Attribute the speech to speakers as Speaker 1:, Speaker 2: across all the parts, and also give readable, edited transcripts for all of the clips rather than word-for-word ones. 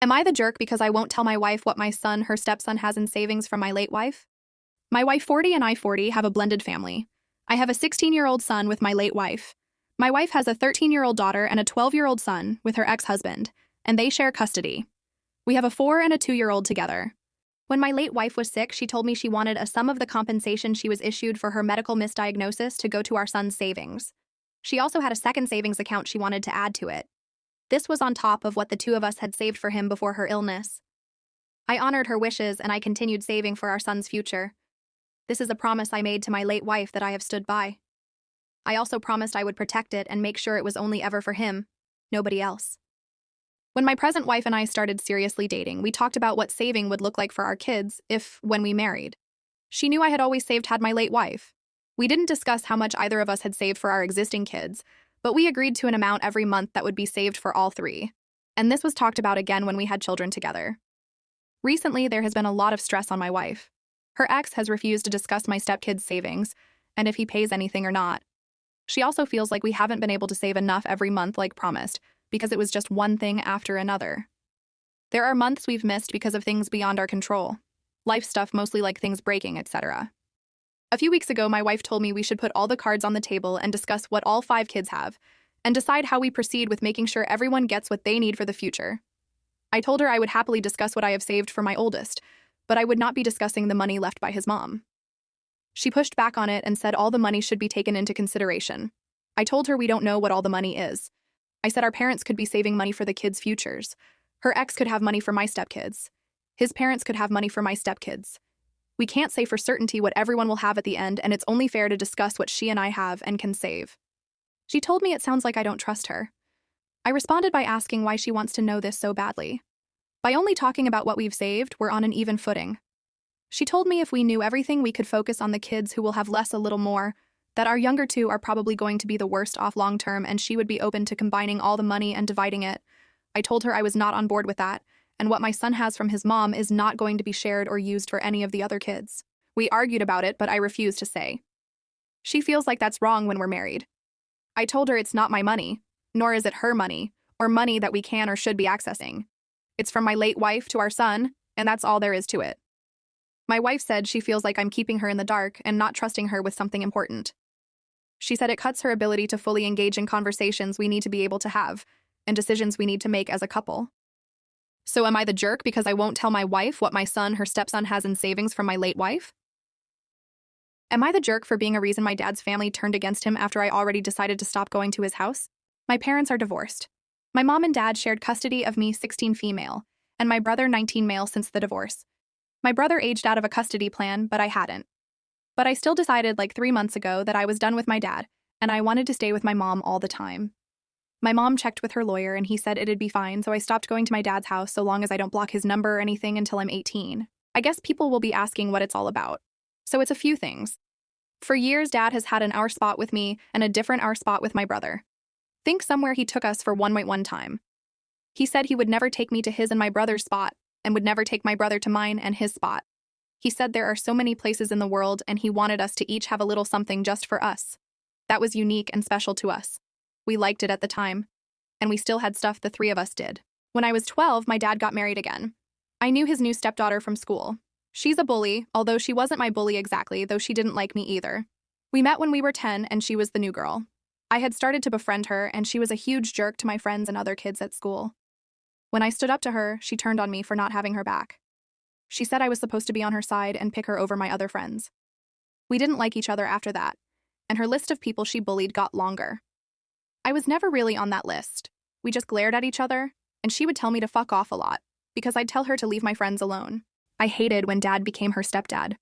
Speaker 1: Am I the jerk because I won't tell my wife what my son, her stepson, has in savings from my late wife? My wife 40 and I 40 have a blended family. I have a 16-year-old son with my late wife. My wife has a 13-year-old daughter and a 12-year-old son with her ex-husband, and they share custody. We have a 4 and a 2-year-old together. When my late wife was sick, she told me she wanted a sum of the compensation she was issued for her medical misdiagnosis to go to our son's savings. She also had a second savings account she wanted to add to it. This was on top of what the two of us had saved for him before her illness. I honored her wishes and I continued saving for our son's future. This is a promise I made to my late wife that I have stood by. I also promised I would protect it and make sure it was only ever for him, nobody else. When my present wife and I started seriously dating, we talked about what saving would look like for our kids when we married. She knew I had always had my late wife. We didn't discuss how much either of us had saved for our existing kids, but we agreed to an amount every month that would be saved for all three. And this was talked about again when we had children together. Recently, there has been a lot of stress on my wife. Her ex has refused to discuss my stepkid's savings, and if he pays anything or not. She also feels like we haven't been able to save enough every month like promised, because it was just one thing after another. There are months we've missed because of things beyond our control. Life stuff, mostly like things breaking, etc. A few weeks ago, my wife told me we should put all the cards on the table and discuss what all 5 kids have, and decide how we proceed with making sure everyone gets what they need for the future. I told her I would happily discuss what I have saved for my oldest, but I would not be discussing the money left by his mom. She pushed back on it and said all the money should be taken into consideration. I told her we don't know what all the money is. I said our parents could be saving money for the kids' futures. Her ex could have money for my stepkids. His parents could have money for my stepkids. We can't say for certainty what everyone will have at the end, and it's only fair to discuss what she and I have and can save. She told me it sounds like I don't trust her. I responded by asking why she wants to know this so badly. By only talking about what we've saved, we're on an even footing. She told me if we knew everything, we could focus on the kids who will have less a little more, that our younger two are probably going to be the worst off long term, and she would be open to combining all the money and dividing it. I told her I was not on board with that, and what my son has from his mom is not going to be shared or used for any of the other kids. We argued about it, but I refused to say. She feels like that's wrong when we're married. I told her it's not my money, nor is it her money, or money that we can or should be accessing. It's from my late wife to our son, and that's all there is to it. My wife said she feels like I'm keeping her in the dark and not trusting her with something important. She said it cuts her ability to fully engage in conversations we need to be able to have, and decisions we need to make as a couple. So am I the jerk because I won't tell my wife what my son, her stepson, has in savings from my late wife? Am I the jerk for being a reason my dad's family turned against him after I already decided to stop going to his house? My parents are divorced. My mom and dad shared custody of me, 16 female, and my brother, 19 male, since the divorce. My brother aged out of a custody plan, but I hadn't. But I still decided like 3 months ago that I was done with my dad, and I wanted to stay with my mom all the time. My mom checked with her lawyer and he said it'd be fine, so I stopped going to my dad's house so long as I don't block his number or anything until I'm 18. I guess people will be asking what it's all about. So it's a few things. For years, Dad has had an our spot with me and a different our spot with my brother. Think somewhere he took us for one time. He said he would never take me to his and my brother's spot and would never take my brother to mine and his spot. He said there are so many places in the world and he wanted us to each have a little something just for us. That was unique and special to us. We liked it at the time, and we still had stuff the 3 of us did. When I was 12, my dad got married again. I knew his new stepdaughter from school. She's a bully, although she wasn't my bully exactly, though she didn't like me either. We met when we were 10, and she was the new girl. I had started to befriend her, and she was a huge jerk to my friends and other kids at school. When I stood up to her, she turned on me for not having her back. She said I was supposed to be on her side and pick her over my other friends. We didn't like each other after that, and her list of people she bullied got longer. I was never really on that list. We just glared at each other, and she would tell me to fuck off a lot, because I'd tell her to leave my friends alone. I hated when Dad became her stepdad.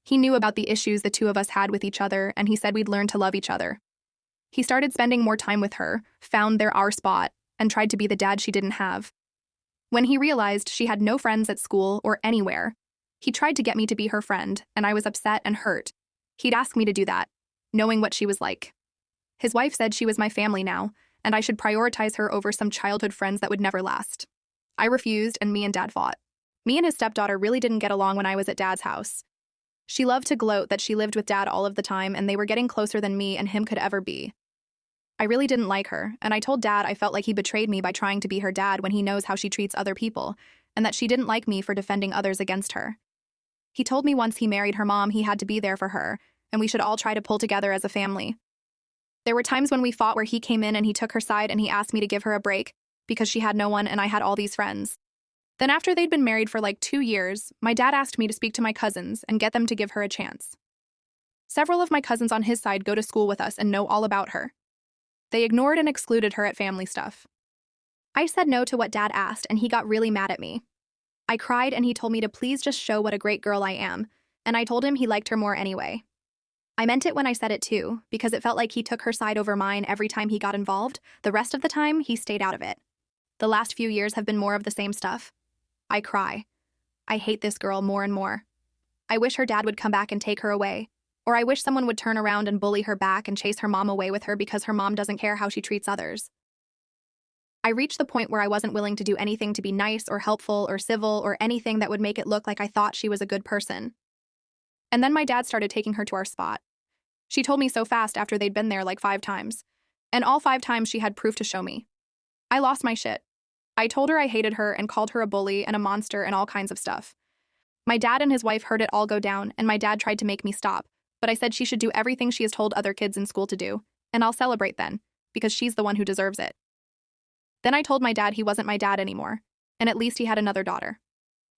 Speaker 1: He knew about the issues the 2 of us had with each other, and he said we'd learn to love each other. He started spending more time with her, found our spot, and tried to be the dad she didn't have. When he realized she had no friends at school or anywhere, he tried to get me to be her friend, and I was upset and hurt. He'd ask me to do that, knowing what she was like. His wife said she was my family now, and I should prioritize her over some childhood friends that would never last. I refused, and me and Dad fought. Me and his stepdaughter really didn't get along when I was at Dad's house. She loved to gloat that she lived with Dad all of the time and they were getting closer than me and him could ever be. I really didn't like her, and I told Dad I felt like he betrayed me by trying to be her dad when he knows how she treats other people, and that she didn't like me for defending others against her. He told me once he married her mom he had to be there for her, and we should all try to pull together as a family. There were times when we fought where he came in and he took her side and he asked me to give her a break because she had no one and I had all these friends. Then after they'd been married for like 2 years, my dad asked me to speak to my cousins and get them to give her a chance. Several of my cousins on his side go to school with us and know all about her. They ignored and excluded her at family stuff. I said no to what Dad asked and he got really mad at me. I cried and he told me to please just show what a great girl I am, and I told him he liked her more anyway. I meant it when I said it too, because it felt like he took her side over mine every time he got involved. The rest of the time, he stayed out of it. The last few years have been more of the same stuff. I cry. I hate this girl more and more. I wish her dad would come back and take her away. Or I wish someone would turn around and bully her back and chase her mom away with her because her mom doesn't care how she treats others. I reached the point where I wasn't willing to do anything to be nice or helpful or civil or anything that would make it look like I thought she was a good person. And then my dad started taking her to our spot. She told me so fast after they'd been there like 5 times. And all 5 times she had proof to show me. I lost my shit. I told her I hated her and called her a bully and a monster and all kinds of stuff. My dad and his wife heard it all go down, and my dad tried to make me stop, but I said she should do everything she has told other kids in school to do, and I'll celebrate then, because she's the one who deserves it. Then I told my dad he wasn't my dad anymore, and at least he had another daughter.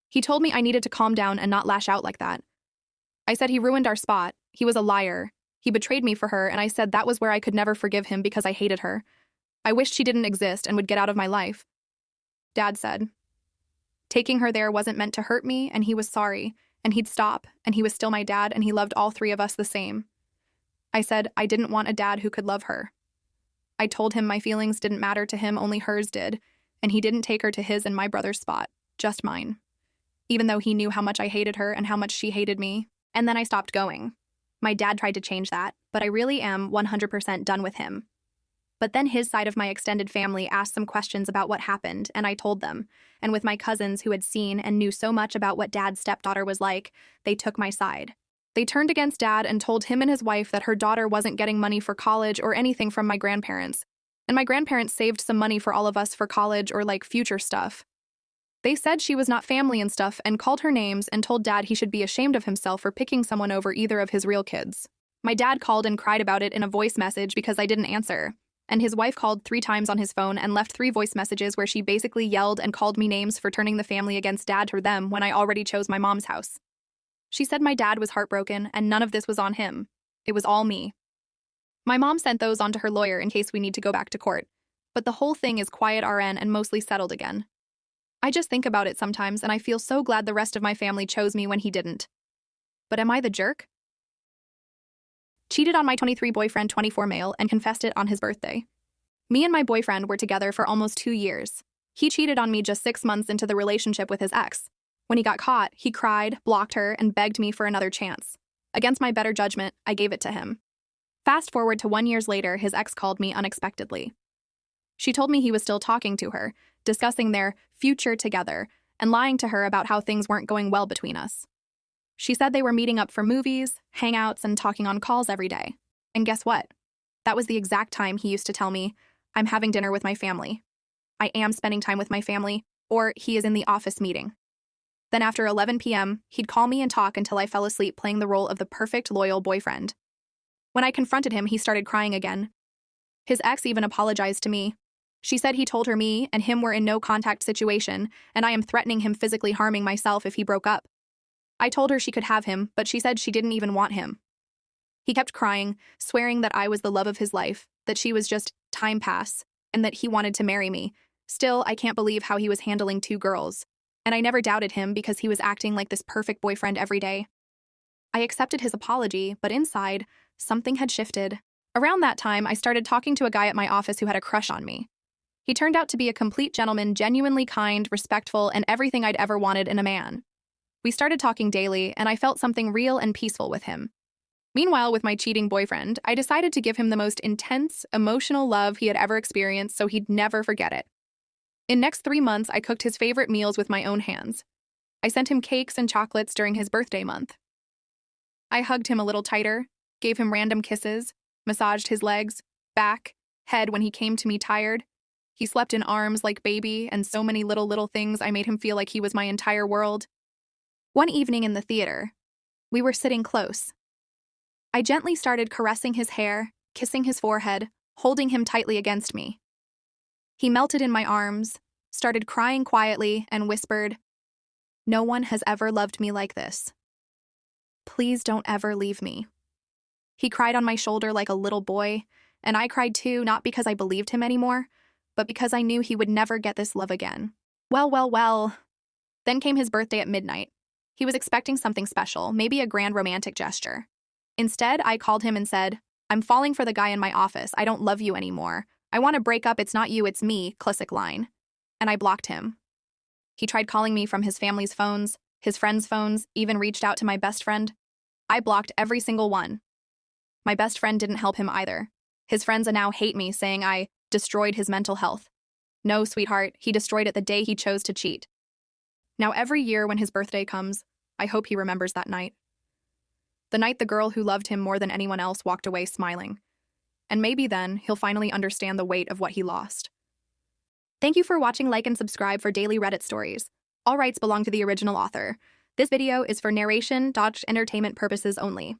Speaker 1: He told me I needed to calm down and not lash out like that. I said he ruined our spot, he was a liar, he betrayed me for her, and I said that was where I could never forgive him because I hated her. I wished she didn't exist and would get out of my life. Dad said, taking her there wasn't meant to hurt me, and he was sorry, and he'd stop, and he was still my dad, and he loved all 3 of us the same. I said I didn't want a dad who could love her. I told him my feelings didn't matter to him, only hers did, and he didn't take her to his and my brother's spot, just mine. Even though he knew how much I hated her and how much she hated me, and then I stopped going. My dad tried to change that, but I really am 100% done with him. But then his side of my extended family asked some questions about what happened, and I told them. And with my cousins who had seen and knew so much about what Dad's stepdaughter was like, they took my side. They turned against Dad and told him and his wife that her daughter wasn't getting money for college or anything from my grandparents. And my grandparents saved some money for all of us for college or like future stuff. They said she was not family and stuff and called her names and told Dad he should be ashamed of himself for picking someone over either of his real kids. My dad called and cried about it in a voice message because I didn't answer. And his wife called 3 times on his phone and left 3 voice messages where she basically yelled and called me names for turning the family against Dad or them when I already chose my mom's house. She said my dad was heartbroken and none of this was on him. It was all me. My mom sent those on to her lawyer in case we need to go back to court. But the whole thing is quiet RN and mostly settled again. I just think about it sometimes and I feel so glad the rest of my family chose me when he didn't. But am I the jerk? Cheated on my 23 boyfriend, 24 male, and confessed it on his birthday. Me and my boyfriend were together for almost 2 years. He cheated on me just 6 months into the relationship with his ex. When he got caught, he cried, blocked her, and begged me for another chance. Against my better judgment, I gave it to him. Fast forward to 1 year later, his ex called me unexpectedly. She told me he was still talking to her, discussing their future together, and lying to her about how things weren't going well between us. She said they were meeting up for movies, hangouts, and talking on calls every day. And guess what? That was the exact time he used to tell me, I'm having dinner with my family. I am spending time with my family, or he is in the office meeting. Then after 11 p.m., he'd call me and talk until I fell asleep playing the role of the perfect loyal boyfriend. When I confronted him, he started crying again. His ex even apologized to me. She said he told her me and him were in no contact situation, and I am threatening him physically harming myself if he broke up. I told her she could have him, but she said she didn't even want him. He kept crying, swearing that I was the love of his life, that she was just time pass, and that he wanted to marry me. Still, I can't believe how he was handling 2 girls. And I never doubted him because he was acting like this perfect boyfriend every day. I accepted his apology, but inside, something had shifted. Around that time, I started talking to a guy at my office who had a crush on me. He turned out to be a complete gentleman, genuinely kind, respectful, and everything I'd ever wanted in a man. We started talking daily, and I felt something real and peaceful with him. Meanwhile, with my cheating boyfriend, I decided to give him the most intense, emotional love he had ever experienced so he'd never forget it. In next 3 months, I cooked his favorite meals with my own hands. I sent him cakes and chocolates during his birthday month. I hugged him a little tighter, gave him random kisses, massaged his legs, back, head when he came to me tired. He slept in arms like baby, and so many little things I made him feel like he was my entire world. One evening in the theater, we were sitting close. I gently started caressing his hair, kissing his forehead, holding him tightly against me. He melted in my arms, started crying quietly, and whispered, "No one has ever loved me like this. Please don't ever leave me." He cried on my shoulder like a little boy, and I cried too, not because I believed him anymore, but because I knew he would never get this love again. Well. Then came his birthday at midnight. He was expecting something special, maybe a grand romantic gesture. Instead, I called him and said, "I'm falling for the guy in my office. I don't love you anymore. I want to break up. It's not you, it's me," classic line. And I blocked him. He tried calling me from his family's phones, his friends' phones, even reached out to my best friend. I blocked every single one. My best friend didn't help him either. His friends now hate me, saying I destroyed his mental health. No, sweetheart, he destroyed it the day he chose to cheat. Now every year when his birthday comes, I hope he remembers that night. The night the girl who loved him more than anyone else walked away smiling. And maybe then he'll finally understand the weight of what he lost. Thank you for watching. Like and subscribe for daily Reddit stories. All rights belong to the original author. This video is for narration, entertainment purposes only.